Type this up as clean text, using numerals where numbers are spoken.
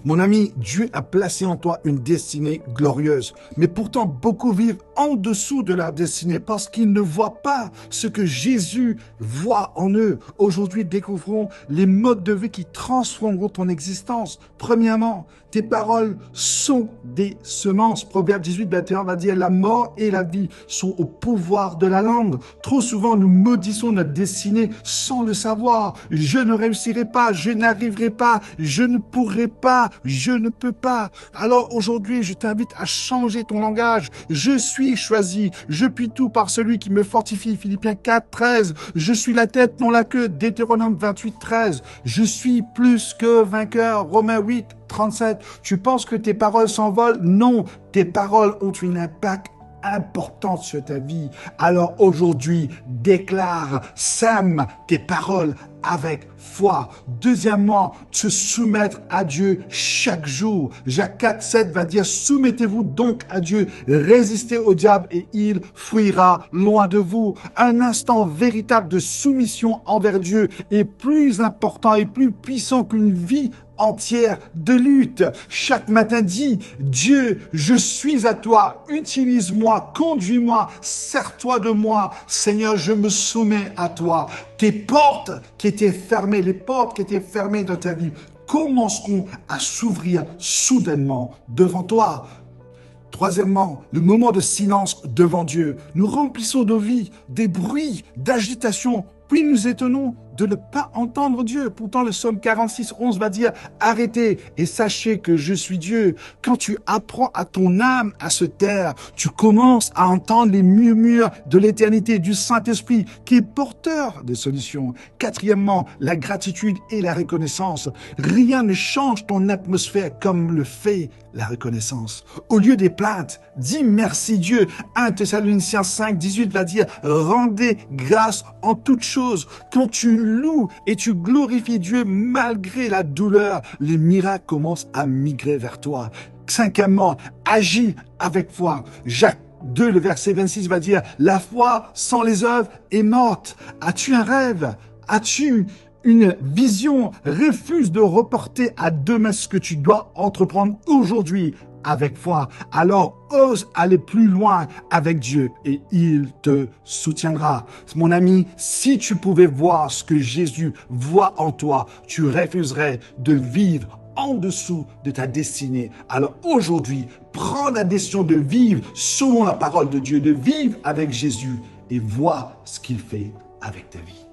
Mon ami, Dieu a placé en toi une destinée glorieuse. Mais pourtant, beaucoup vivent en dessous de leur destinée parce qu'ils ne voient pas ce que Jésus voit en eux. Aujourd'hui, découvrons les modes de vie qui transformeront ton existence. Premièrement, tes paroles sont des semences. Proverbe 18, 21 va dire, la mort et la vie sont au pouvoir de la langue. Trop souvent, nous maudissons notre destinée sans le savoir. Je ne réussirai pas, je n'arriverai pas, je ne pourrai pas, je ne peux pas. Alors aujourd'hui, je t'invite à changer ton langage. Je suis choisi, je puis tout par celui qui me fortifie. Philippiens 4, 13. Je suis la tête, non la queue. Deutéronome 28, 13. Je suis plus que vainqueur. Romains 8, 37. Tu penses que tes paroles s'envolent? Non, tes paroles ont un impact important sur ta vie. Alors aujourd'hui, déclare, sème tes paroles avec foi. Deuxièmement, se soumettre à Dieu chaque jour. Jacques 4, 7 va dire, soumettez-vous donc à Dieu, résistez au diable et il fuira loin de vous. Un instant véritable de soumission envers Dieu est plus important et plus puissant qu'une vie entière de lutte. Chaque matin dit, Dieu, je suis à toi, utilise-moi, conduis-moi, sers-toi de moi. Seigneur, je me soumets à toi. Tes portes qui étaient fermées, les portes qui étaient fermées dans ta vie, commenceront à s'ouvrir soudainement devant toi. Troisièmement, le moment de silence devant Dieu. Nous remplissons nos vies des bruits, d'agitation, puis nous étonnons de ne pas entendre Dieu. Pourtant, le psaume 46, 11 va dire « Arrêtez et sachez que je suis Dieu ». Quand tu apprends à ton âme à se taire, tu commences à entendre les murmures de l'éternité, du Saint-Esprit, qui est porteur de solutions. Quatrièmement, la gratitude et la reconnaissance. Rien ne change ton atmosphère comme le fait la reconnaissance. Au lieu des plaintes, dis merci Dieu. 1 Thessaloniciens 5, 18 va dire « Rendez grâce en toutes choses ». Quand tu loues et tu glorifies Dieu malgré la douleur, les miracles commencent à migrer vers toi. Cinquièmement, agis avec foi. Jacques 2, le verset 26 va dire « La foi sans les œuvres est morte ». As-tu un rêve? As-tu une vision? Refuse de reporter à demain ce que tu dois entreprendre aujourd'hui avec foi. Alors, ose aller plus loin avec Dieu et il te soutiendra. Mon ami, si tu pouvais voir ce que Jésus voit en toi, tu refuserais de vivre en dessous de ta destinée. Alors aujourd'hui, prends la décision de vivre selon la parole de Dieu, de vivre avec Jésus et vois ce qu'il fait avec ta vie.